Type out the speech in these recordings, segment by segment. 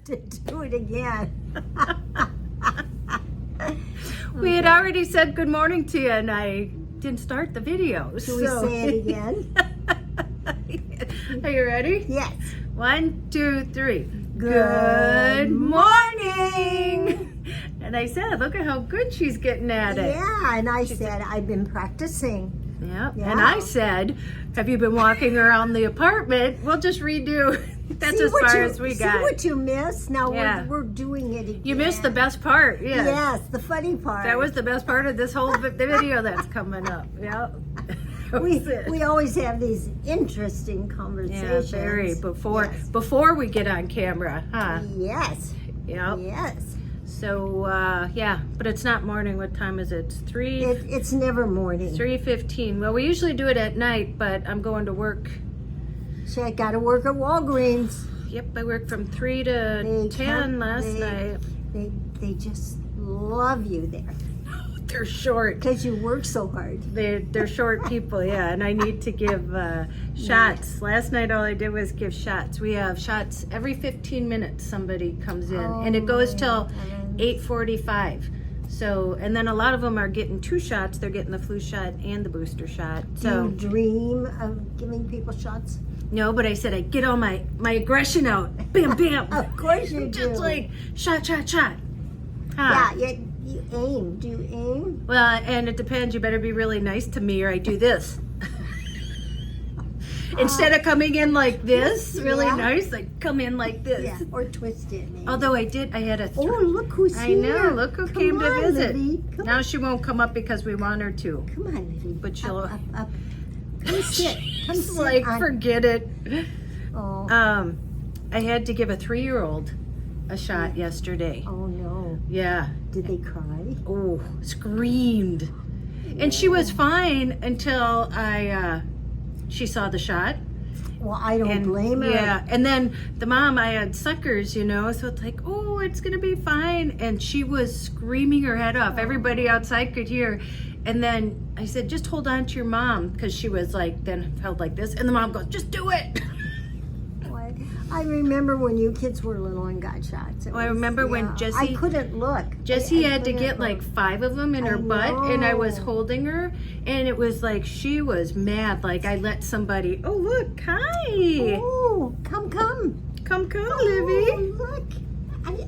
have to do it again. We had already said good morning to you, and I didn't start the video. Should we say it again? Are you ready? Yes. 1, 2, 3. Good morning. And I said, look at how good she's getting at it. Yeah, and I said, I've been practicing. Yeah. Yeah. And I said, have you been walking around the apartment? We'll just redo. That's as far as we got. See what you missed? Now Yeah. we're doing it again. You missed the best part. Yeah. Yes, the funny part. That was the best part of this whole video that's coming up. Yeah. We always have these interesting Yeah, conversations. very. Before Yes. before we get on camera, huh? Yes. Yep. Yes. So yeah, but it's not morning. What time is it? It's 3. It's never morning. 3:15. Well, we usually do it at night, but I'm going to work. So I got to work at Walgreens. Yep, I worked from 3 to 10 last night. They just love you there They're short. because you work so hard. They're short people, yeah, and I need to give shots. Last night all I did was give shots. We have shots every 15 minutes somebody comes in, and it goes till 8:45. So, and then a lot of them are getting 2 shots. They're getting the flu shot and the booster shot. So, Do you dream of giving people shots? no, but I said I get all my aggression out. Bam, bam. Of course you do. Just like shot, shot, shot. Huh. Yeah, you aim. Do you aim? Well, and it depends. You better be really nice to me, or I do this. Instead of coming in like this, really Yeah. nice, like come in like this. Yeah, or twist it. Maybe. Although I had a. Oh, look who's I here. know. Look who Come came to on, visit. Libby. Come Now she won't come up because we want her to. Come on, Libby. But she'll. Up. Come sit. Come She's sit like, on. forget it. Oh. I had to give a 3-year-old a shot yesterday. Oh no. Yeah. Did they cry? Oh, screamed. And she was fine until she saw the shot. Well, I don't blame her. Yeah, and then the mom, I had suckers, you know, so it's like, oh, it's gonna be fine. And she was screaming her head off. Everybody outside could hear. And then I said, just hold on to your mom, because she was like, then held like this. And the mom goes, just do it. What? I remember when you kids were little and got shots. I remember when Jessie- I couldn't look. Jessie I had to couldn't get look. like 5 of them in her I butt, and I was know. holding her, and it was like she was mad. Like I let somebody. Oh look, hi, Oh, come. come, Oh, Livy. look.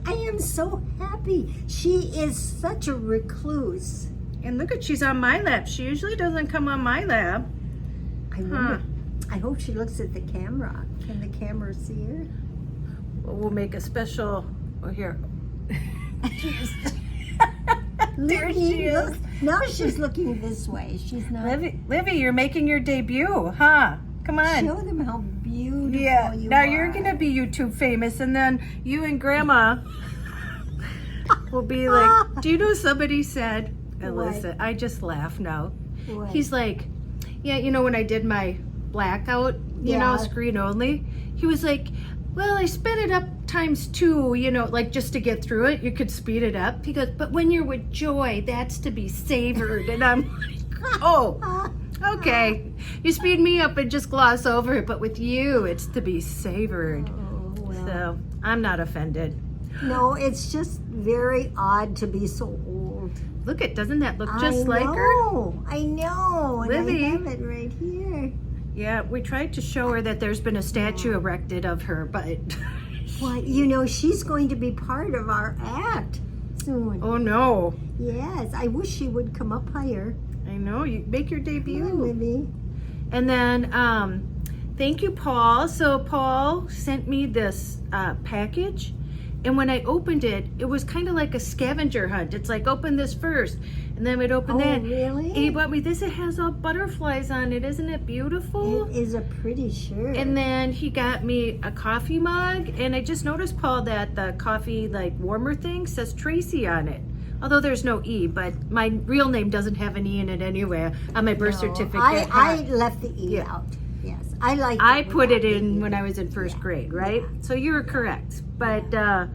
I am so happy. She is such a recluse. And look at, she's on my lap. She usually doesn't come on my lap. I wonder. I hope she looks at the camera. Can the camera see her? Well, we'll make a special. Oh here. There Livy, she is. look. Now she's looking this way. She's not. Livy, you're making your debut, huh? Come on. Show them how beautiful Yeah, you now are. you're gonna be YouTube famous, and then you and Grandma will be like, do you know somebody said, Alyssa, I just laugh now. What? He's like, yeah, you know when I did my blackout, you know, Yeah. screen only, he was like, well, I sped it up ×2, you know, like just to get through it, you could speed it up. He goes, but when you're with joy, that's to be savored. And I'm like, oh, okay. You speed me up and just gloss over it, but with you, it's to be savored. Oh, well. So I'm not offended. No, it's just very odd to be so old. Look at, doesn't that look just like her? I know. And Livy. I have it right here. Yeah, we tried to show her that there's been a statue erected of her, but Well, you know, she's going to be part of our act soon. oh no. Yes, I wish she would come up higher. I know, you make your Come on, debut. Libby. And then, thank you, Paul. So Paul sent me this package, and when I opened it, it was kind of like a scavenger hunt. It's like, open this first, and then we'd open Oh, that. really? And he bought me this. It has all butterflies on it. Isn't it beautiful? It is a pretty shirt. And then he got me a coffee mug, and I just noticed, Paul, that the coffee like warmer thing says Tracey on it. Although there's no E, but my real name doesn't have an E in it anyway on my birth certificate. I left the E Yeah. out. Yes, I like. I put it in when I was in first grade, right? So you were correct. But Yeah.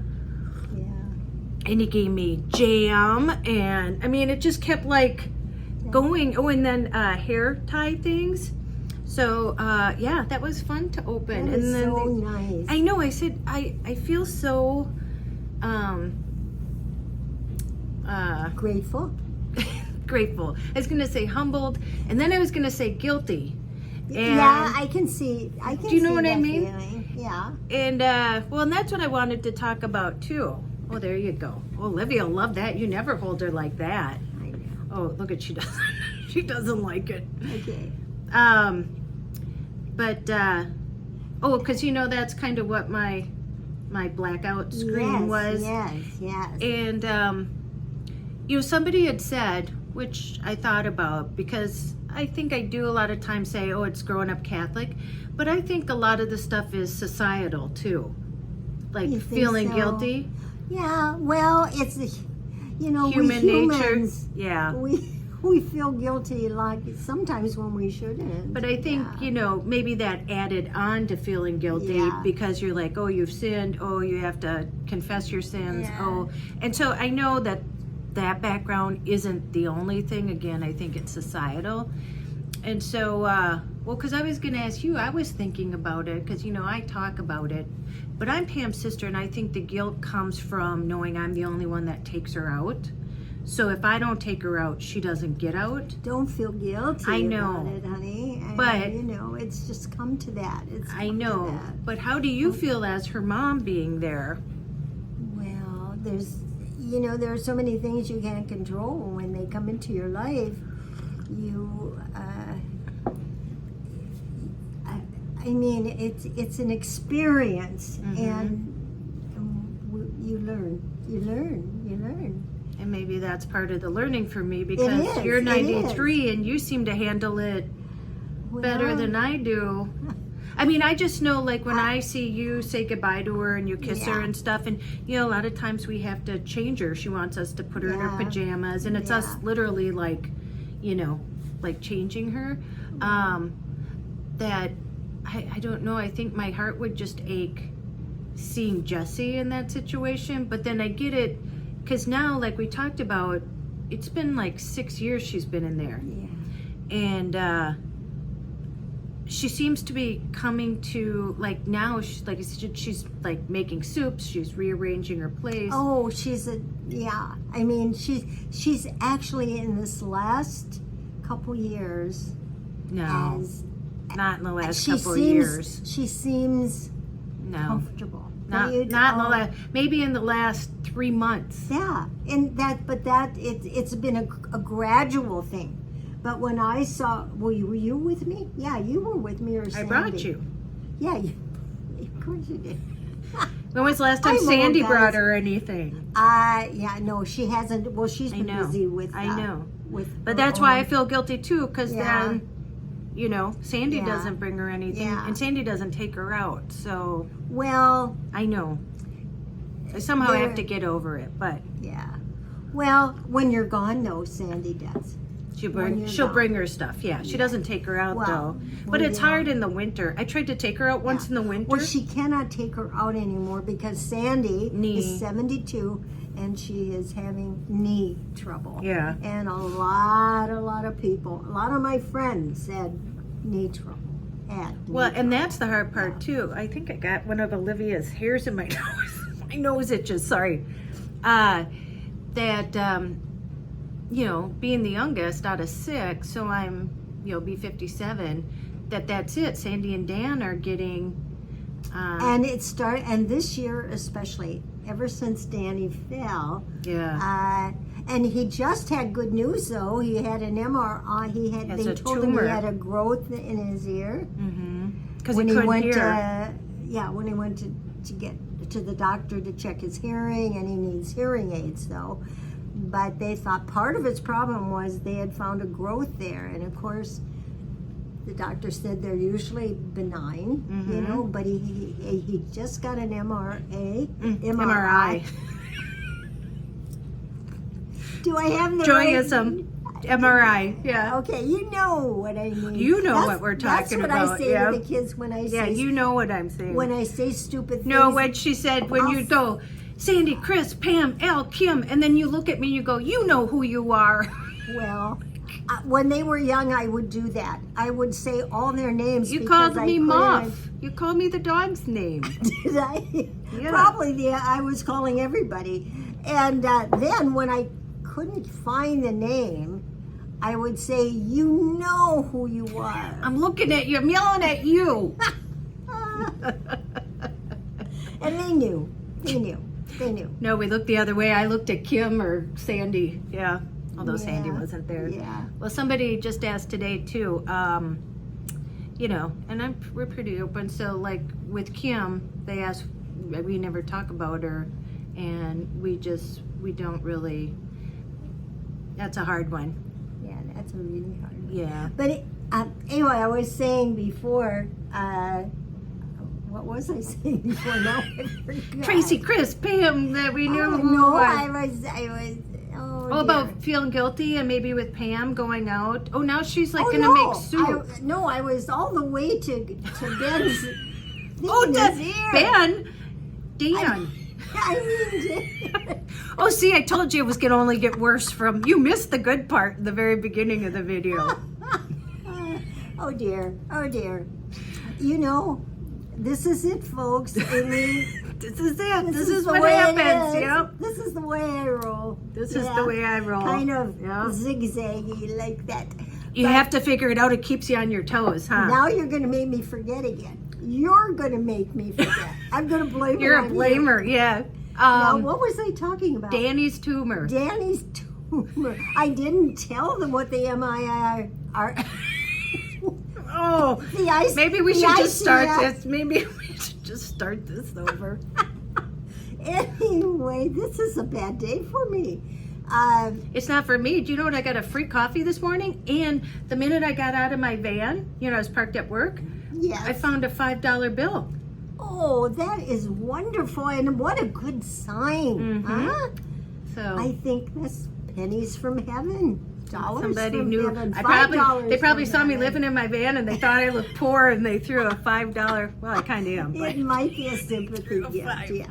and he gave me jam, and I mean it just kept like going. Oh, and then hair tie things. So, yeah, that was fun to open. That is so they- nice. I know, I said, I feel so, Grateful. grateful. I was going to say humbled, and then I was going to say guilty. And, Yeah, I can see. Do you know see what I that mean? feeling. Yeah. And, well, and that's what I wanted to talk about, too. Oh, there you go. Oh, Olivia will love that. You never hold her like that. I know. Oh, look at, she doesn't, she doesn't like it. Okay. But, oh, because, you know, that's kind of what my blackout screen was. Yes. And, you know, somebody had said, which I thought about, because I think I do a lot of times say, oh, it's growing up Catholic, but I think a lot of the stuff is societal too. Like You think feeling so? guilty. Yeah. Well, it's you know, Human we nature. humans, Yeah. we feel guilty like sometimes when we shouldn't. But I think, Yeah. you know, maybe that added on to feeling guilty Yeah. because you're like, oh, you've sinned. Oh, you have to confess your sins. Yeah. Oh, and so I know that background isn't the only thing. Again, I think it's societal. And so, well, because I was going to ask you, I was thinking about it because, you know, I talk about it. But I'm Pam's sister, and I think the guilt comes from knowing I'm the only one that takes her out. So if I don't take her out, she doesn't get out. Don't feel guilty I know. about it, honey. But- you know, it's just come to that. It's I come to know. that. But how do you feel as her mom being there? Well, you know, there are so many things you can't control when they come into your life. I mean, it's an experience, and you learn. And maybe that's part of the learning for me because is, you're it 93 and you seem to handle it better Well, than I do. I mean, I just know, like, when I see you say goodbye to her and you kiss her Yeah. and stuff, and, you know, a lot of times we have to change her. She wants us to put her in her Yeah. pajamas, and it's us Yeah. literally, like, you know, like changing her. That, I don't know, I think my heart would just ache seeing Jessie in that situation, but then I get it, because now, like we talked about, it's been like 6 years she's been in there. Yeah. And she seems to be coming to, like, now she's like she's like making soups, she's rearranging her place. Oh, yeah. I mean, she's actually in this last couple years. No, as not in the last she couple of seems, years. She seems No, comfortable. not in the last, maybe in the last 3 months. Yeah, and it's been a gradual thing. But when I saw, were you with me? Yeah, you were with me, or I Sandy. brought you. Yeah, of course you did. When was the last time I'm old, Sandy guys. brought her anything? Yeah, no, she hasn't. Well, she's been know. busy with. I know. With But her that's why I own- feel guilty too, because Yeah. then, you know, Sandy Yeah. doesn't bring her anything, Yeah. and Sandy doesn't take her out. So Well, I know. I somehow have There- to get over it, but yeah. Well, when you're gone, though, Sandy does. she'll When bring you're she'll gone. bring her stuff. Yeah, she doesn't take her out Well, though. But when it's you're hard gone. in the winter. I tried to take her out once in the winter. Well, she cannot take her out anymore because Sandy Knee. is 72 and she is having knee trouble. Yeah. And a lot of people, a lot of my friends said knee trouble. Well, and that's the hard part too. I think I got one of Olivia's hairs in my nose. My nose itches. Sorry. You know, being the youngest out of 6, so I'm, you know, be 57. That's it. Sandy and Dan are getting. And and this year especially, ever since Danny fell. Yeah. And he just had good news though. He had an MRI. Has They a told him tumor. he had a growth in his ear. Because When he couldn't went hear. when he went to get to the doctor to check his hearing, and he needs hearing aids though. But they thought part of its problem was they had found a growth there, and of course, the doctor said they're usually benign, you know. But he just got an MRI. Do I have the Joyism. MRI. Yeah. Okay, you know what I mean. You know what we're talking That's what about, I say yeah. to the kids when I Yeah, say you know what I'm saying. when I say stupid things. No, when she said, when I'll you go, Sandy, Chris, Pam, Al, Kim, and then you look at me and you go, you know who you are. Well, When they were young, I would do that. I would say all their names. You because called I me couldn't- Muff. You called me the dog's name. Did I? Yeah. Probably. I was calling everybody. And then when I couldn't find the name, I would say, "You know who you are." I'm looking at you. I'm yelling at you. And they knew. They knew. They knew. No, we looked the other way. I looked at Kim or Sandy. Yeah. Although Sandy Yeah. wasn't there. Yeah. Well, somebody just asked today too. You know, and we're pretty open. So like with Kim, they asked. We never talk about her, and we don't really. That's a hard one. Yeah, that's a really hard one. Yeah. But anyway, I was saying before, what was I saying before? Now I forgot. Tracy, Chris, Pam, that we knew. Oh, who no, was. I was, Oh, dear. about feeling guilty and maybe with Pam going out. Oh, now she's like Oh, gonna no, make soup. No, I was all the way to Ben's. Oh, Dan. Dan. I mean, Dan. Oh, see, I told you it was gonna only get worse from. You missed the good part in the very beginning of the video. Oh dear, oh dear. You know, this is it, folks. I mean, This is it. This is the what way it happens. is. Yep. This is the way I roll. This is the way I roll. Kind of Yeah. zigzaggy like that. You have to figure it out. It keeps you on your toes, huh? Now you're going to make me forget again. You're going to make me forget. I'm going to blame You're it a on blamer, yeah. You. Now, what was I talking about? Danny's tumor. Danny's tumor. I didn't tell them what the MII are. Oh, The ice. maybe we the should just start ICS. this. Maybe we should just start this over. Anyway, this is a bad day for me. It's not for me. Do you know what? I got a free coffee this morning, and the minute I got out of my van, I was parked at work, Yes. I found a $5 bill. Oh, that is wonderful, and what a good sign, Mhm. huh? So I think that's pennies from heaven, dollars somebody from knew. heaven, They $5 probably from saw me heaven. living in my van, and they thought I looked poor, and they threw a $5. Well, I kind of am. But It might be a sympathy a gift, five. yes.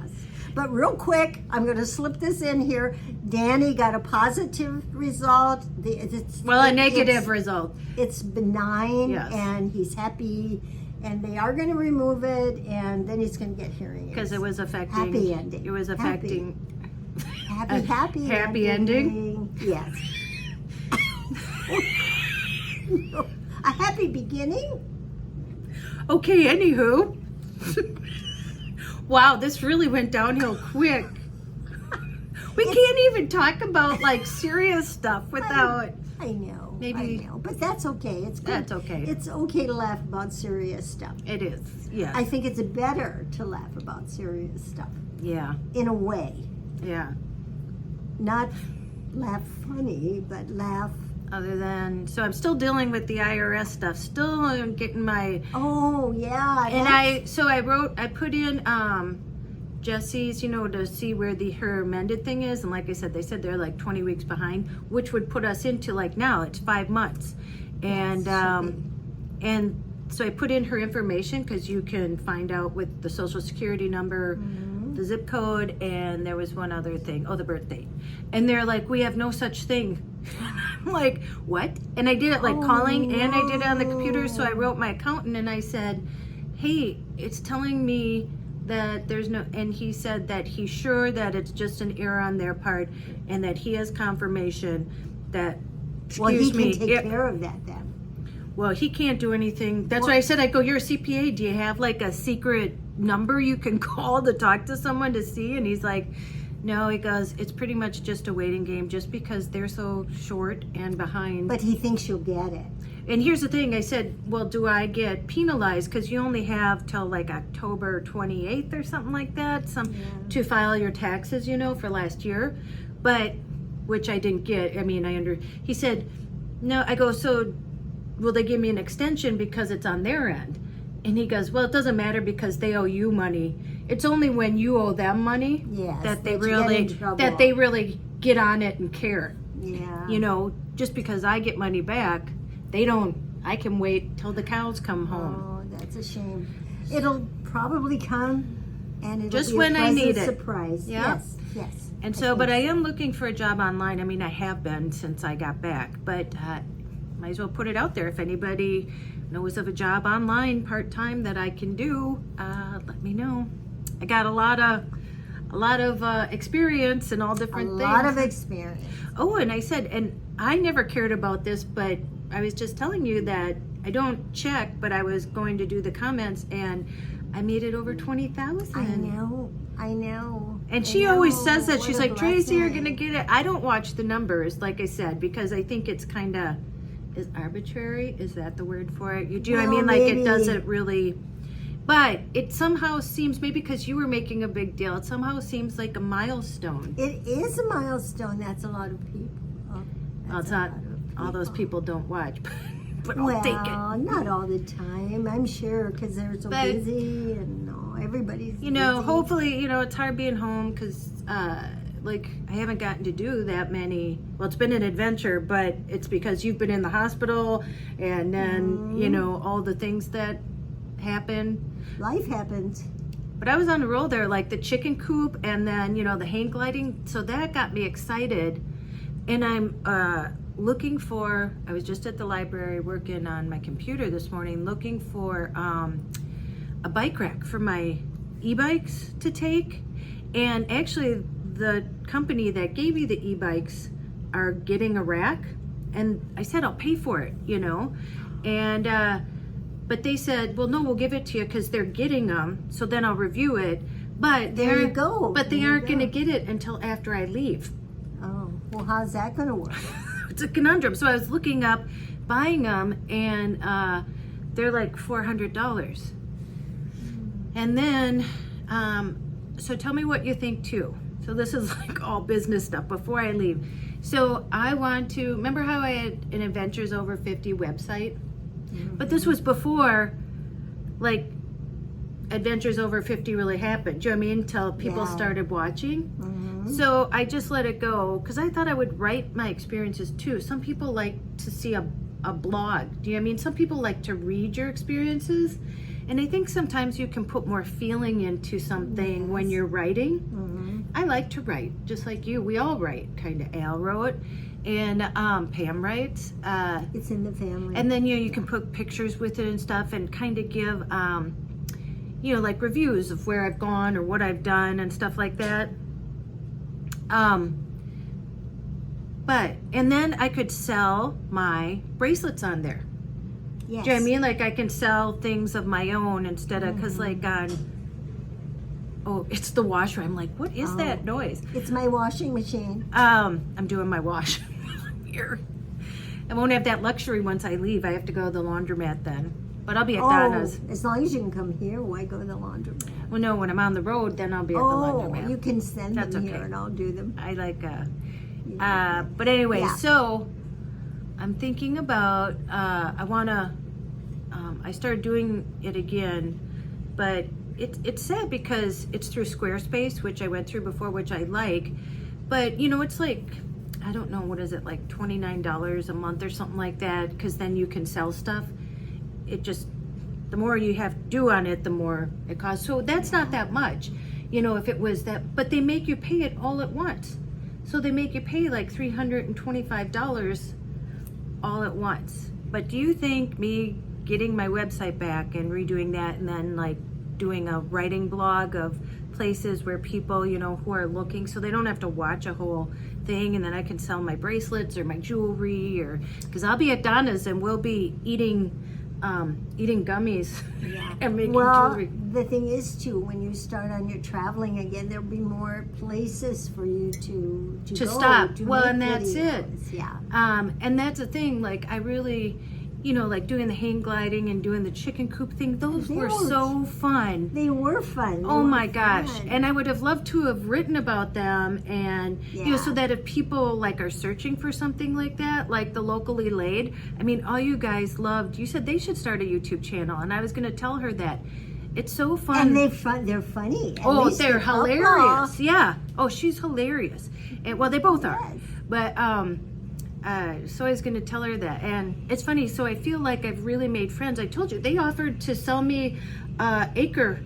But real quick, I'm going to slip this in here. Danny got a positive result. a negative result. It's benign, Yes. and he's happy. And they are going to remove it, and then he's going to get hearing aids. Because it was affecting. Happy ending. It was affecting. Happy ending? Yes. A happy beginning? Okay, anywho. Wow, this really went downhill quick. We can't even talk about like serious stuff without. I know. Maybe- I know. But that's okay. It's good. That's okay. It's okay to laugh about serious stuff. It is. Yeah. I think it's better to laugh about serious stuff Yeah. in a way. Yeah. Not laugh funny, but laugh. Other than, so I'm still dealing with the IRS stuff. Still getting my, Oh, yeah. and that's- I put in Jesse's, to see where her amended thing is. And like I said, they said they're like 20 weeks behind, which would put us into like now it's 5 months. And, and so I put in her information because you can find out with the social security number, the zip code, and there was one other thing. Oh, the birth date. And they're like, we have no such thing. I'm like, what? And I did it like calling and I did it on the computer. So I wrote my accountant and I said, hey, it's telling me that there's no, and he said that he's sure that it's just an error on their part and that he has confirmation that, Well, he excuse can me, take yeah, care of that then. well, he can't do anything. That's why I said, I go, you're a CPA. Do you have like a secret number you can call to talk to someone to see? And he's like, no, he goes, it's pretty much just a waiting game just because they're so short and behind. But he thinks you'll get it. And here's the thing, I said, well, do I get penalized? Because you only have till like October 28th or something like that to file your taxes, for last year. But, which I didn't get. I mean, he said, no, I go, so will they give me an extension because it's on their end? And he goes, well, it doesn't matter because they owe you money. It's only when you owe them money Yes, that they that you get in trouble. really get on it and care. Yeah. Just because I get money back, they don't. I can wait till the cows come home. Oh, that's a shame. It'll probably come, and it'll Just be when a I pleasant need it. surprise. Yeah. Yes, yes. And so, but I am looking for a job online. I mean, I have been since I got back, but might as well put it out there. If anybody knows of a job online part-time that I can do, let me know. I got a lot of experience and all different things. A lot of experience. Oh, and I said, and I never cared about this, but I was just telling you that I don't check, but I was going to do the comments, and I made it over 20,000. I know. And she always says that. What She's a like, Tracy, you're going to blessing. get it. I don't watch the numbers, like I said, because I think it's kind of, is arbitrary? Is that the word for it? You do, I Well, mean, like maybe. it doesn't really, but it somehow seems, maybe because you were making a big deal, it somehow seems like a milestone. It is a milestone. That's a lot of people. Well, That's it's a not, lot of all those people don't watch, but I'll Well, take it. not all the time, I'm sure, because they're so But- busy and everybody's You know, busy. hopefully, you know, it's hard being home because, like, I haven't gotten to do that many. Well, it's been an adventure, but it's because you've been in the hospital and then, you know, all the things that happen. Life happens. But I was on a roll there, like the chicken coop and then, you know, the hang gliding. So that got me excited. And I'm looking for, I was just at the library working on my computer this morning, looking for a bike rack for my e-bikes to take. And actually the company that gave me the e-bikes are getting a rack, and I said I'll pay for it, you know, and but they said, well, no, we'll give it to you because they're getting them, so then I'll review it. But There you go. But they There you aren't going to go. get it until after I leave. Oh, well, how's that going to work? It's a conundrum. So I was looking up buying them, and they're like $400. And then, so tell me what you think too. So this is like all business stuff before I leave. So I want to, remember how I had an Adventures Over 50 website? But this was before, like, Adventures Over 50 really happened. Do you know what I mean? Until people Yeah. started watching. So I just let it go because I thought I would write my experiences too. Some people like to see a blog. Do you know what I mean? Some people like to read your experiences. And I think sometimes you can put more feeling into something when you're writing. I like to write, just like you. We all write, kind of. Al wrote, and Pam writes. It's in the family. And then, you know, you can put pictures with it and stuff and kind of give, you know, like reviews of where I've gone or what I've done and stuff like that. But, and then I could sell my bracelets on there. Yes. Do you know what I mean? Like I can sell things of my own instead of, because like on, oh, it's the washer. I'm like, what is that noise? It's my washing machine. I'm doing my wash here. I won't have that luxury once I leave. I have to go to the laundromat then. But I'll be at Donna's. As long as you can come here, why go to the laundromat? Well, no, when I'm on the road, then I'll be at the Oh, laundromat. you can send That's them okay. here and I'll do them. I like, but anyway, Yeah. so I'm thinking about, I want to, I started doing it again, but it's sad because it's through Squarespace, which I went through before, which I like, but you know, it's like, I don't know, what is it, like $29 a month or something like that, because then you can sell stuff. It just, the more you have to do on it, the more it costs. So that's not that much, you know, if it was that, but they make you pay it all at once. So they make you pay like $325 all at once. But do you think me getting my website back and redoing that and then like doing a writing blog of places where people, you know, who are looking, so they don't have to watch a whole thing, and then I can sell my bracelets or my jewelry, or because I'll be at Donna's and we'll be eating gummies and making jewelry. The thing is too, when you start on your traveling again, there'll be more places for you to go, stop. to Well, make and that's it. videos. Yeah. And that's the thing, like I really, you know, like doing the hang gliding and doing the chicken coop thing, those were so fun. They were fun. Oh my gosh. And I would have loved to have written about them, and you know, so that if people like are searching for something like that, like the locally laid, I mean, all you guys loved, you said they should start a YouTube channel, and I was going to tell her that. It's so fun. And they're funny. At Oh, least they're the couple. hilarious. Yeah. Oh, she's hilarious. And well, they both are. Yes. But so I was going to tell her that. And it's funny. So I feel like I've really made friends. I told you they offered to sell me acre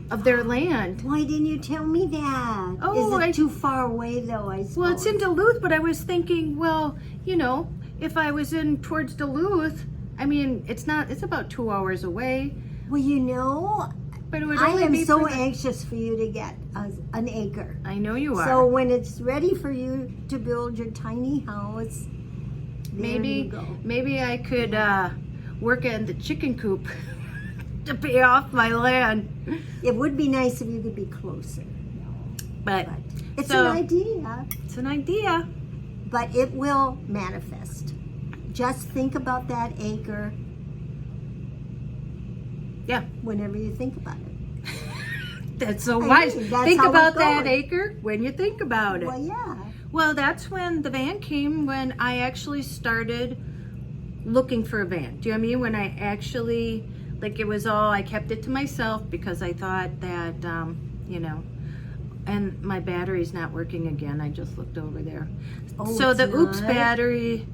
of their land. Why didn't you tell me that? Oh, Is it too far away though, I suppose? Well, it's in Duluth, but I was thinking, well, you know, if I was in towards Duluth, I mean, it's about 2 hours away. Well, you know, But it would I only am be so for the- anxious for you to get an acre. I know you are. So when it's ready for you to build your tiny house, there you go. maybe I could work in the chicken coop to pay off my land. It would be nice if you could be closer. But It's so- an idea, it's an idea. but it will manifest. Just think about that acre Yeah. whenever you think about it. That's so I wise. mean, that's Think how it about that goes. acre when you think about it. Well, yeah. Well, that's when the van came, when I actually started looking for a van. Do you know what I mean? When I actually, like, it was all, I kept it to myself because I thought that, you know, and my battery's not working again. I just looked over there. Oh, So it's the oops not? battery,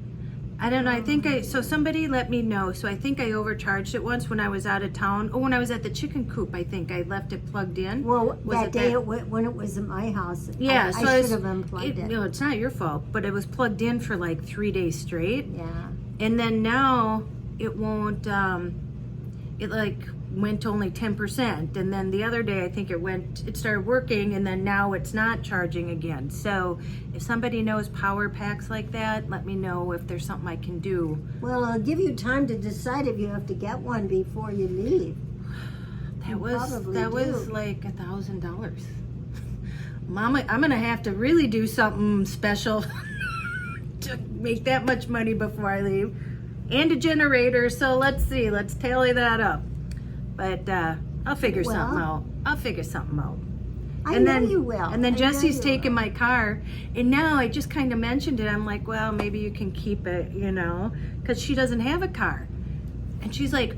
I don't know, so somebody let me know. So I think I overcharged it once when I was out of town. Oh, when I was at the chicken coop, I think I left it plugged in. Well, Was that it day that- when it was at my house, Yeah, so I I should have unplugged it. No, it's not your fault, but it was plugged in for like 3 days straight. Yeah. And then now it won't, it like went to only 10%. And then the other day, I think it started working, and then now it's not charging again. So if somebody knows power packs like that, let me know if there's something I can do. Well, I'll give you time to decide if you have to get one before you leave. That was probably do. like $1,000. Mama, I'm gonna have to really do something special to make that much money before I leave. And a generator, so let's see, let's tally that up. But I'll figure something out. I'll figure something out. I And know then you will. And then I know Jesse's you taking will. my car, and now I just kind of mentioned it. I'm like, well, maybe you can keep it, you know, because she doesn't have a car. And she's like,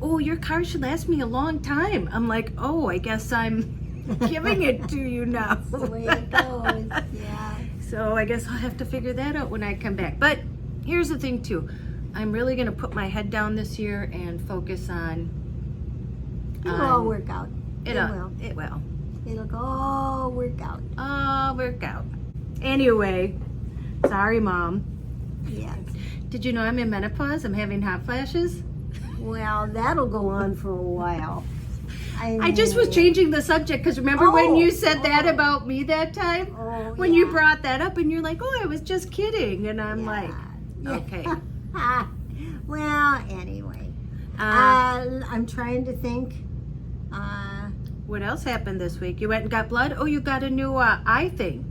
oh, your car should last me a long time. I'm like, oh, I guess I'm giving it to you now. That's the way it goes. Yeah. So I guess I'll have to figure that out when I come back. But here's the thing too. I'm really going to put my head down this year and focus on It'll all work out. It It will. will. It'll all work out. All work out. Anyway, sorry, Mom. Yes. Did you know I'm in menopause? I'm having hot flashes. Well, that'll go on for a while. I just was changing the subject because remember when you said that Oh. about me that time? Oh, When you yeah. brought that up and you're like, oh, I was just kidding. And I'm like, Yeah. okay. Well, anyway. I'm trying to think. What else happened this week? You went and got blood? Oh, you got a new eye thing.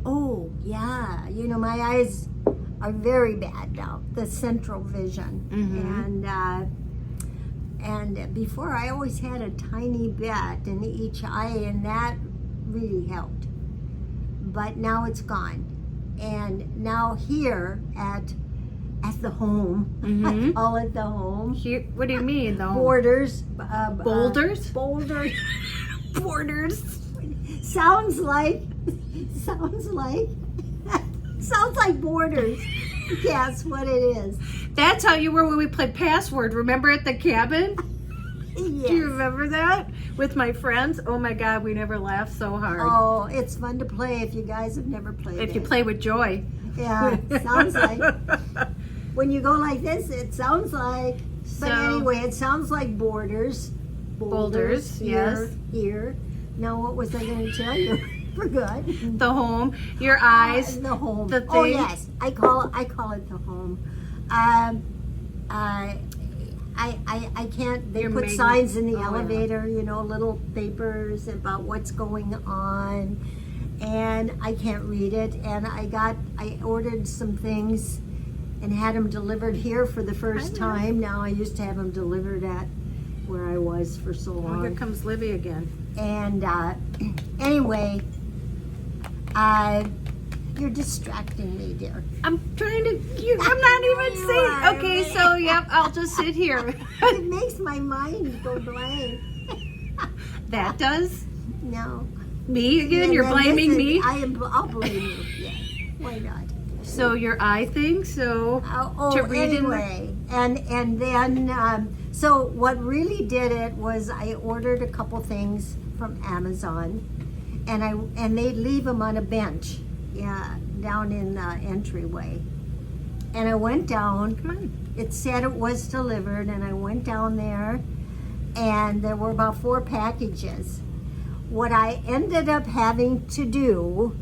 Oh, yeah. You know, my eyes are very bad now, the central vision. And before I always had a tiny bit in each eye, and that really helped. But now it's gone. And now here at the home, I call it the home, Here, what do you mean, though? Borders. Boulders? Boulders. Borders. sounds like Borders. Guess what it is. That's how you were when we played Password. Remember at the cabin? Yes. Do you remember that? With my friends? Oh my God, we never laughed so hard. Oh, it's fun to play if you guys have never played If it. you play with joy. Yeah, sounds like. When you go like this, it sounds like. But So- anyway, it sounds like borders. Boulders, here, yes. Here. Now, what was I going to tell you? Forgot. The home, your eyes. The home. the Oh thing. yes, I call it the home. I can't. They Your put main- signs in the oh, yeah. elevator, you know, little papers about what's going on, and I can't read it. And I ordered some things, and had them delivered here for the first time. Now I used to have them delivered at where I was for so Oh, long. here comes Livy again. And anyway, you're distracting me, dear. I'm trying to, I'm not even You saying. are, Okay, man. so yep, I'll just sit here. It makes my mind go blank. That does? No. Me again? And You're then blaming this me? is- I'll blame you. Yeah. Why not? So your eye thing, so Oh, to read in anyway, and then So what really did it was I ordered a couple things from Amazon, and they leave them on a bench, yeah, down in the entryway. And I went down. Come on. It said it was delivered, and I went down there, and there were about 4 packages. What I ended up having to do,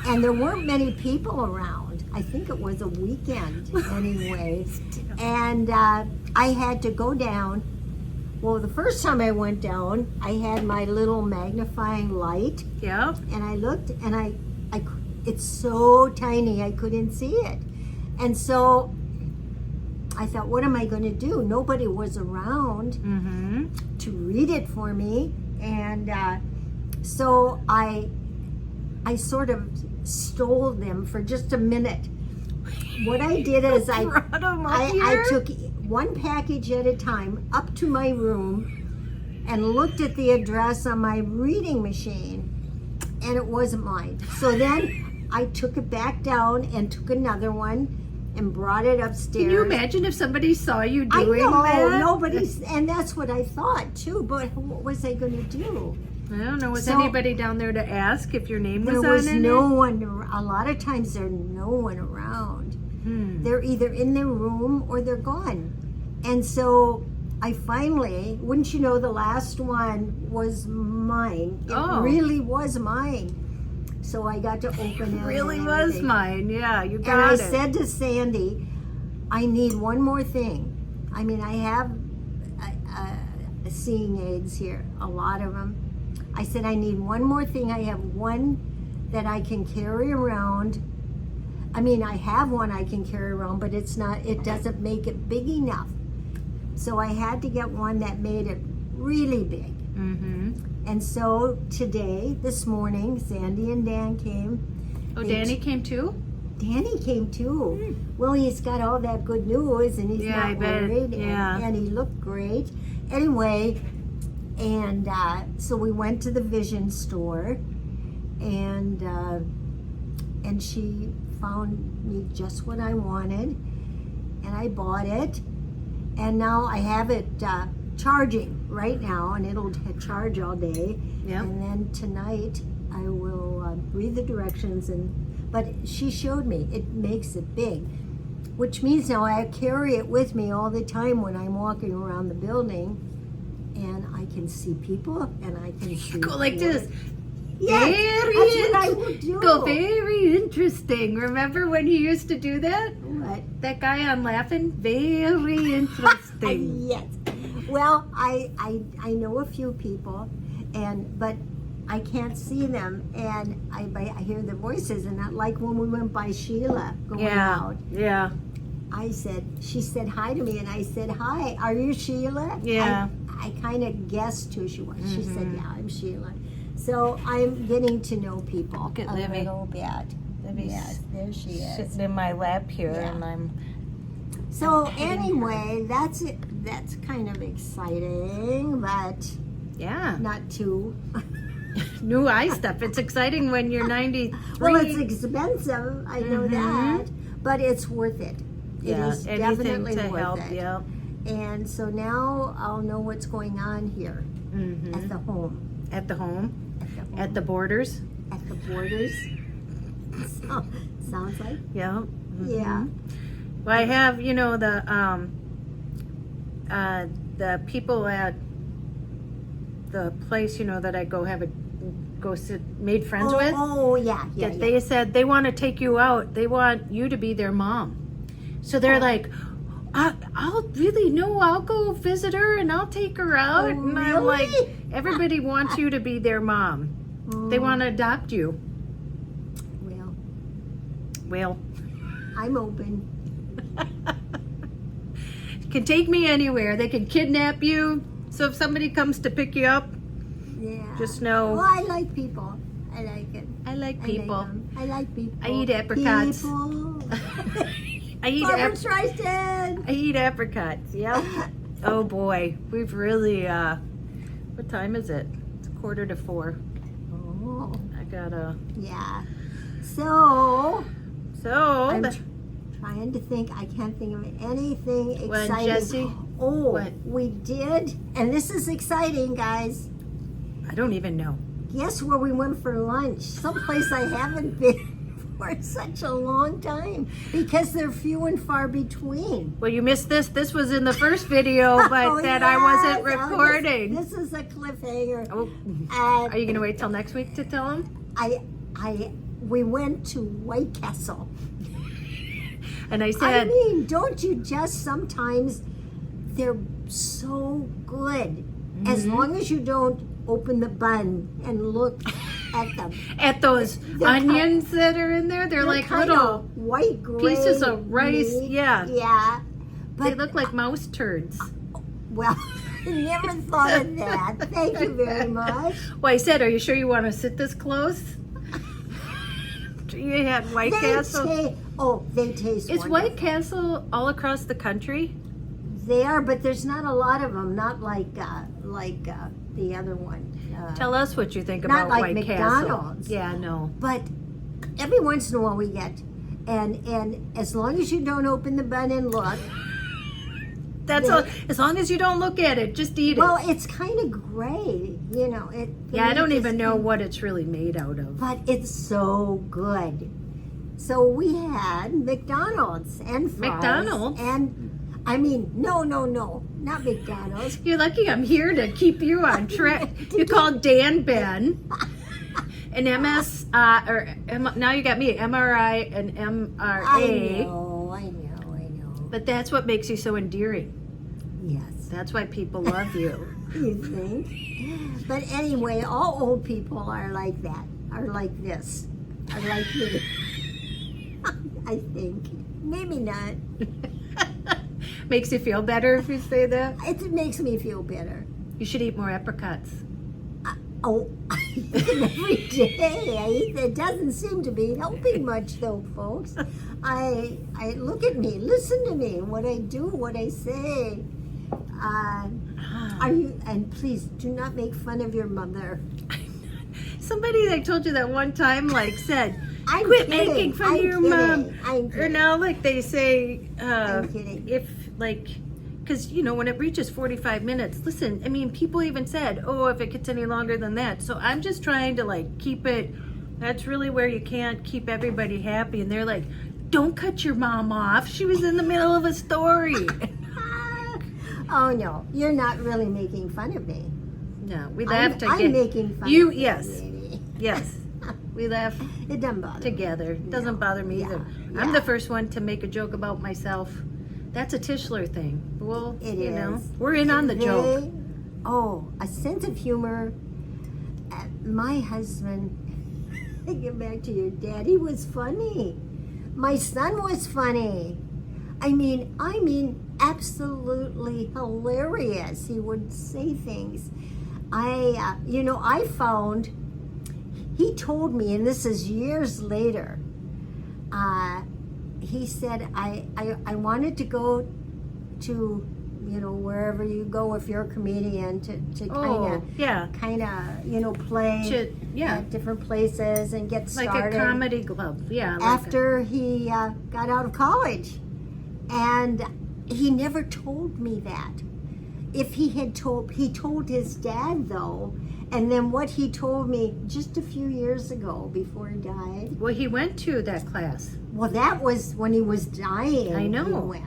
and there weren't many people around. I think it was a weekend anyway. And I had to go down. Well, the first time I went down, I had my little magnifying light, Yep. and I looked, and it's so tiny I couldn't see it. And so I thought, what am I going to do? Nobody was around to read it for me, and so I sort of stole them for just a minute. What I did is I took one package at a time up to my room and looked at the address on my reading machine, and it wasn't mine. So then I took it back down and took another one and brought it upstairs. Can you imagine if somebody saw you I doing know, that? nobody's, and that's what I thought too, but what was I going to do? I don't know. Was So- anybody down there to ask if your name was There was on it? no one, a lot of times there's no one around. They're either in their room or they're gone. And so I finally, wouldn't you know, the last one was mine. It Oh. really was mine. So I got to open it. Really and was everything. mine. Yeah, you And got I it. said to Sandy, I need one more thing. I mean, I have seeing aids here, a lot of them. I said, I need one more thing. I have one that I can carry around. I mean, I have one I can carry around, but it doesn't make it big enough. So I had to get one that made it really big. And so today, this morning, Sandy and Dan came. Oh, They Danny came too? Danny came too. Well, he's got all that good news, and he's Yeah, I not bet. worried, Yeah. and he looked great. Anyway, and so we went to the vision store, and she found me just what I wanted, and I bought it, and now I have it charging right now, and it'll charge all day. Yep. And then tonight I will read the directions, but she showed me it makes it big, which means now I carry it with me all the time when I'm walking around the building, and I can see people, and I can see Go like words. this. Yes, that's what I will do. Go very interesting. Remember when he used to do that? What? That guy on Laughing? Very interesting. Yes. Well, I know a few people, but I can't see them, and I hear their voices, and not like when we went by Sheila going out. Yeah. She said hi to me, and I said, hi, are you Sheila? Yeah. I kind of guessed who she was. She said, yeah, I'm Sheila. So I'm getting to know people Look at a Libby. little bit. Libby's Yes, there she is. Sitting in my lap here, Yeah. and I'm. So anyway, that's it. That's kind of exciting, but Yeah. not too. New eye stuff. It's exciting when you're 93. Well, it's expensive. I know that, but it's worth it. Yeah, It is anything definitely to worth help. it. Yeah. And so now I'll know what's going on here at the home. At the home, At the home. at the borders. At the borders. So, sounds like. Yeah. Yeah. Well, I have, the people at the place, that I go sit, made friends with. Oh, yeah, yeah. That they said they want to take you out. They want you to be their mom. So they're like, I'll go visit her and I'll take her out. Oh, and I'm like, really? everybody wants you to be their mom. They want to adopt you. Well, I'm open. can take me anywhere. They can kidnap you. So if somebody comes to pick you up, Yeah. just know. Well, I like people. I like it. I like people. I like people. I eat apricots. People. I eat Barbara Streisand. I eat apricots. Yep. Oh boy, we've really. What time is it? It's 3:45. Oh, I gotta. yeah. So So. I'm trying to think. I can't think of anything When exciting. Jesse- Oh, What? we did, and this is exciting, guys. I don't even know. Guess where we went for lunch? Someplace I haven't been for such a long time because they're few and far between. Well, you missed this. This was in the first video, but Oh, that I wasn't yes. Oh, recording. this is a cliffhanger. Oh, And are you gonna wait till next week to tell him? we went to White Castle. And I I said, mean, don't you just sometimes, they're so good. As long as you don't open the bun and look at them. at those They're onions that are in there, they're like kind little. of white gray pieces of rice, meat. yeah. Yeah. They look like mouse turds. Well, I never thought of that. Thank you very much. Well, I said, are you sure you want to sit this close? You had White Castle. They taste Is wonderful. White Castle all across the country? They are, but there's not a lot of them. Not like the other one. Tell us what you think Not about like White McDonald's. Castle. Yeah, no. But every once in a while we get, and as long as you don't open the bun and look. That's all. As long as you don't look at it, just eat it. Well, it's kind of gray, you know. Yeah, I don't even know what. what it's really made out of. But it's so good. So we had McDonald's and fries. McDonald's? And, I mean, no, not McDonald's. You're lucky I'm here to keep you on track. You called Dan Ben. An MS, now you got me, MRI and MRA. I know. But that's what makes you so endearing. Yes. That's why people love you. You think? But anyway, all old people are like that, are like this, are like me. I think. Maybe not. Makes you feel better if you say that? It makes me feel better. You should eat more apricots. Oh, I eat them every day. I eat. It doesn't seem to be helping much, though, folks. I look at me, listen to me, what I do, what I say. Are you? And please do not make fun of your mother. Somebody that told you that one time, like, said, I'm quit kidding. making fun I'm of your kidding. mom. I'm Or kidding. now, like, they say, I'm kidding. if, like, because, you know, when it reaches 45 minutes, listen, I mean, people even said, oh, if it gets any longer than that. So I'm just trying to, like, keep it, that's really where you can't keep everybody happy. And they're like, don't cut your mom off. She was in the middle of a story. Oh no, you're not really making fun of me. No, we laugh I'm making fun you, of you. yes, Maybe. yes. We laugh It doesn't bother me. together. It doesn't bother me either. Yeah. I'm the first one to make a joke about myself. That's a Tischler thing. Well, It you know, is. we're in on the joke. A sense of humor. My husband, get back to your dad, he was funny. My son was funny. I mean, absolutely hilarious. He would say things. I found, he told me, and this is years later, he said, I wanted to go to, wherever you go if you're a comedian to kind of play at different places and get like started. a comedy club. Yeah. Like After he got out of college. And he never told me that. If he told his dad though, and then what he told me just a few years ago before he died. Well, he went to that class. Well, that was when he was dying. I know. He went.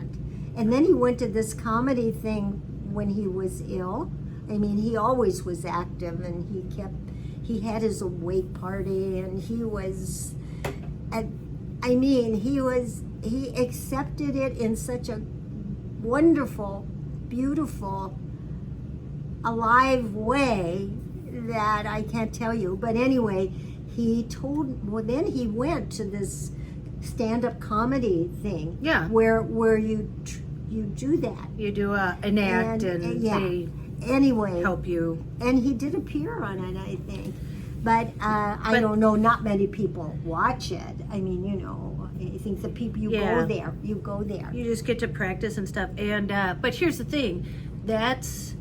And then he went to this comedy thing when he was ill. I mean, he always was active, and he had his awake party, and he accepted it in such a wonderful, beautiful, alive way that I can't tell you. But anyway, then he went to this stand-up comedy thing. Yeah. Where you do that. You do an act and they anyway, help you. and he did appear on it, I think. But I don't know, not many people watch it. I mean, I think the people, you go there. You just get to practice and stuff. And but here's the thing, that's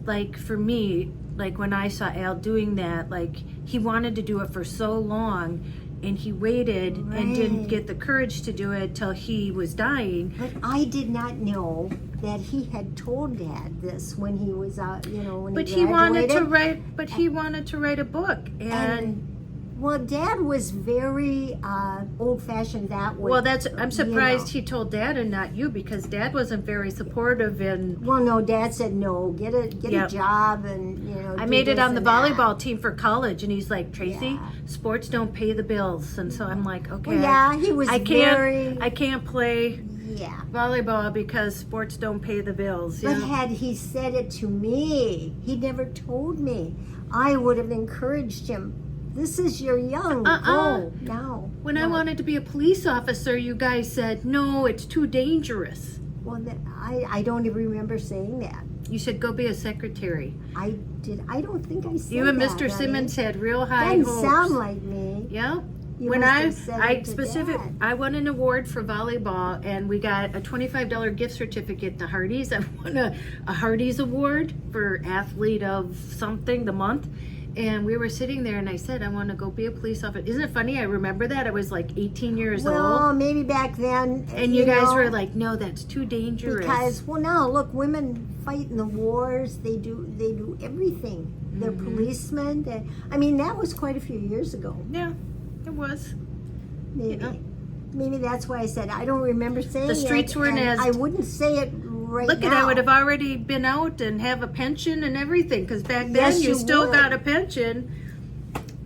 like for me, like when I saw Al doing that, like he wanted to do it for so long, and he waited and didn't get the courage to do it till he was dying. But I did not know that he had told Dad this when he was out, when But he he wanted graduated. to write. But he wanted to write a book, and Well, Dad was very old-fashioned that way. well, I'm surprised know. he told Dad and not you, because Dad wasn't very supportive. And Well, no, Dad said no. Get a Yep. job, and I do made it this on the and that. volleyball team for college, and he's like, Tracy, Yeah. sports don't pay the bills, and so I'm like, okay, Well, yeah, he was I can't, very. I can't play Yeah. volleyball because sports don't pay the bills. You But know? had he said it to me, he never told me, I would have encouraged him. This is your young. Go now. When I wanted to be a police officer, you guys said, no, it's too dangerous. Well, I don't even remember saying that. You said, go be a secretary. I did. I don't think I said You and that, Mr. honey. Simmons had real high Doesn't hopes. sound like me. Yeah. You When must have said it to Dad. I won an award for volleyball, and we got a $25 gift certificate to Hardee's. I won a Hardee's award for athlete of something the month. And we were sitting there, and I said, I want to go be a police officer. Isn't it funny? I remember that. I was like 18 years Well, old. maybe back then. And you guys were like, no, that's too dangerous. Because, well, now look, women fight in the wars. They do everything. They're Mm-hmm. policemen. I mean, that was quite a few years ago. Yeah, it was. Maybe. Yeah. Maybe that's why I said I don't remember saying The streets it, weren't and as- I wouldn't say it right Look at now. I would have already been out and have a pension and everything, because back then Yes, you you still would. got a pension.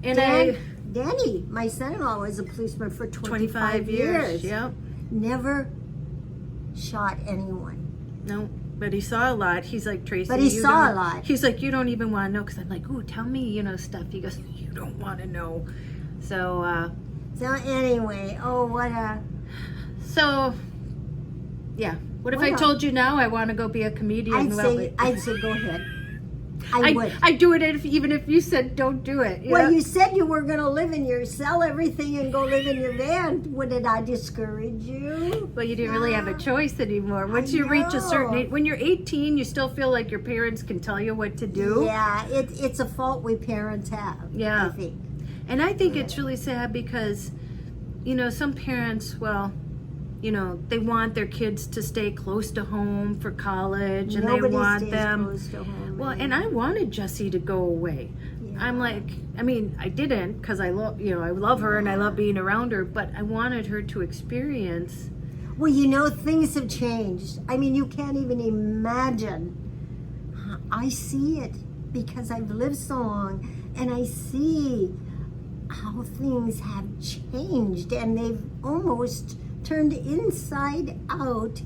And Danny, my son-in-law, was a policeman for 25 years. Yeah. Never shot anyone. No, but he saw a lot. He's like, Tracy, But he you saw a don't-" lot. He's like, you don't even want to know, because I'm like, ooh, tell me, stuff. He goes, you don't want to know. So, So anyway, so, yeah. What if I What told you now I want to go be a comedian? I'd say go ahead. I would. I'd do it even if you said don't do it. Well, you said you were going to sell everything and go live in your van. Did I discourage you? Well, you didn't really have a choice anymore. Once I you reach a certain know. age, when you're 18, you still feel like your parents can tell you what to do. Yeah, it's a fault we parents have. Yeah. I think. And I think it's really sad because, some parents, they want their kids to stay close to home for college, and Nobody they want stays them. close to home. Well, and I wanted Jessie to go away. Yeah. I'm like, I didn't, because I love her and I love being around her, but I wanted her to experience. Well, things have changed. I mean, you can't even imagine. I see it because I've lived so long, and I see how things have changed, and they've almost turned inside out,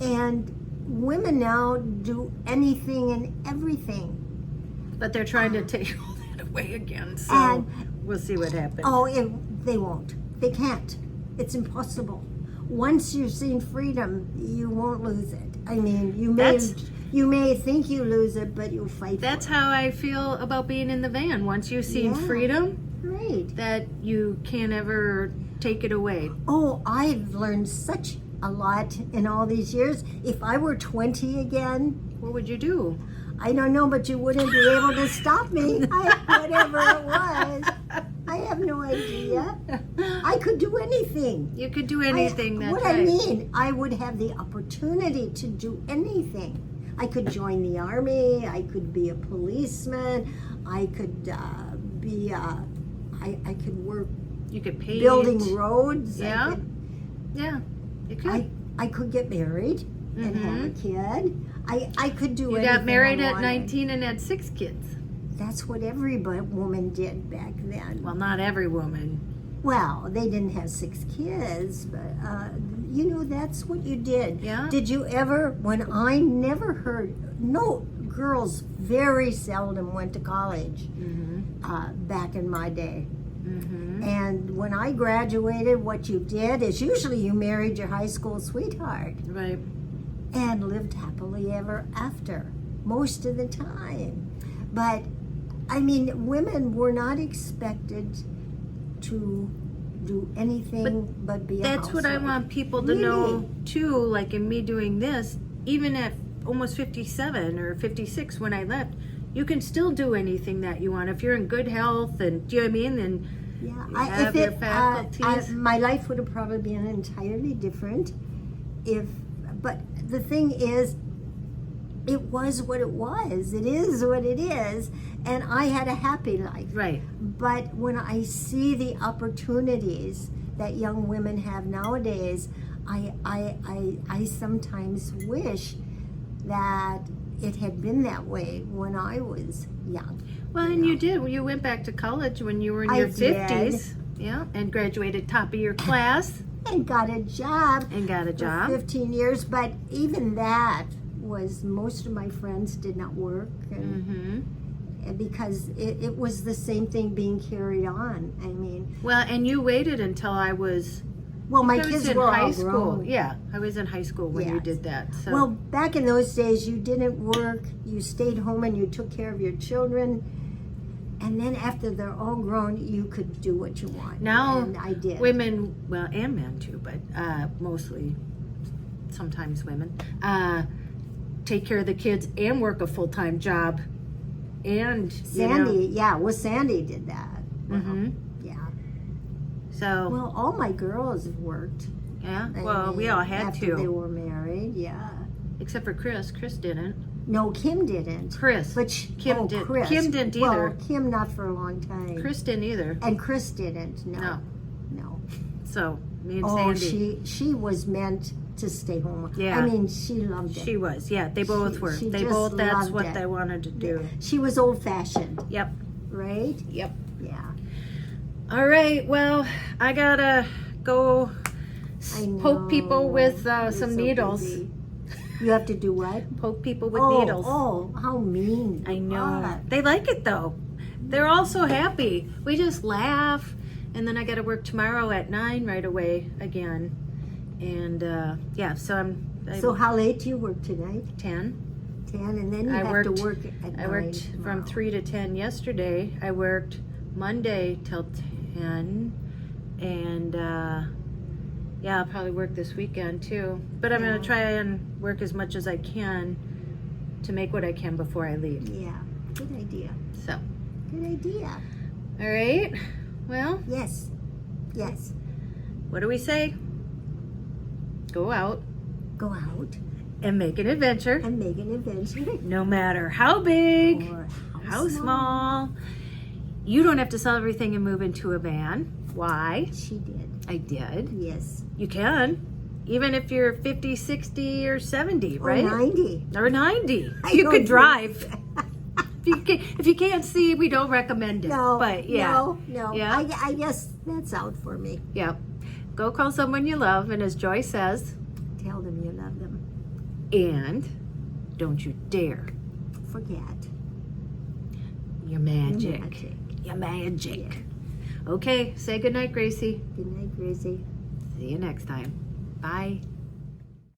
and women now do anything and everything. But they're trying to take all that away again, so And- we'll see what happens. Oh, they won't. They can't. It's impossible. Once you've seen freedom, you won't lose it. I mean, you may think you lose it, but you'll fight That's for it. how I feel about being in the van. Once you've seen Yeah. freedom, Right. that you can't ever take it away. Oh, I've learned such a lot in all these years. If I were 20 again, What would you do? I don't know, but you wouldn't be able to stop me. Whatever it was. I have no idea. I could do anything. You could do anything. That's What right. I mean, I would have the opportunity to do anything. I could join the army. I could be a policeman. I could I could work You could paint. building roads. Yeah. Yeah. You could. I could get married and have a kid. I could do You anything got married I at wanted. 19 and had 6 kids. That's what every woman did back then. Well, not every woman. Well, they didn't have 6 kids, but that's what you did. Yeah. Did you ever? When I never heard, no, girls very seldom went to college back in my day. And when I graduated, what you did is usually you married your high school sweetheart Right. and lived happily ever after most of the time. But I mean, women were not expected to do anything but be a That's what I housewife. want people to know too, like in me doing this, even at almost 57 or 56 when I left, you can still do anything that you want if you're in good health, and do you know what I mean? And Yeah, you have your faculties. my life would have probably been entirely different if But the thing is, it was what it was. It is what it is. And I had a happy life. Right. But when I see the opportunities that young women have nowadays, I sometimes wish that it had been that way when I was young. Well, and you did. You went back to college when you were in your 50s. Yeah, and graduated top of your class. And got a job. And got a job. For 15 years. But even that was, most of my friends did not work. And because it was the same thing being carried on. I mean. Well, and you waited until I was. Well, my I was kids in were high all school. grown. Yeah, I was in high school when you Yes. did that. So. Well, back in those days, you didn't work. You stayed home and you took care of your children. And then after they're all grown, you could do what you want. Now, and I did. women, well, and men too, but mostly, sometimes women, take care of the kids and work a full-time job. And, Sandy, Sandy did that. Mm-hmm. Yeah. So. Well, all my girls worked. Yeah, well, we all had after they to. were married, yeah. Except for Chris. Chris didn't. No, Kim didn't. Chris. But Kim didn't either. Well, Kim not for a long time. Chris didn't either. And Chris didn't. No. So, me and Oh, Sandy. she was meant to stay home. Yeah. I mean, she loved it. She was, yeah. They both were. she They just both, that's loved what it. they wanted to do. She was old-fashioned, Yep. right? Yep. Yeah. All right, well, I gotta go I know. poke people with You're some so needles. busy. You have to do what? Poke people with needles. Oh, how mean. I know. Ah. They like it though. They're all so happy. We just laugh. And then I got to work tomorrow at 9 right away again. And yeah, so I'm So how late do you work tonight? 10. 10, and then you I have worked- to work at 9 I worked from tomorrow. 3 to 10 yesterday. I worked Monday till 10. And yeah, I'll probably work this weekend too. But I'm going to try and work as much as I can to make what I can before I leave. Yeah, good idea. So, Good idea. all right. Well, Yes. Yes. what do we say? Go out Go out and make an adventure, and make an adventure. no matter how big, Or how small. You don't have to sell everything and move into a van. Why? She did. I did. Yes. You can, even if you're 50, 60, or 70, Or right? 90. Or 90. I You don't could think- drive. If you can't see, we don't recommend it. No. But yeah. No. Yeah. I guess that's out for me. Yeah. Go call someone you love, and as Joy says, Tell them you love them. and don't you dare Forget. your magic. Magic. Your magic. Yeah. Okay, say goodnight, Gracie. Good night, Gracie. See you next time. Bye.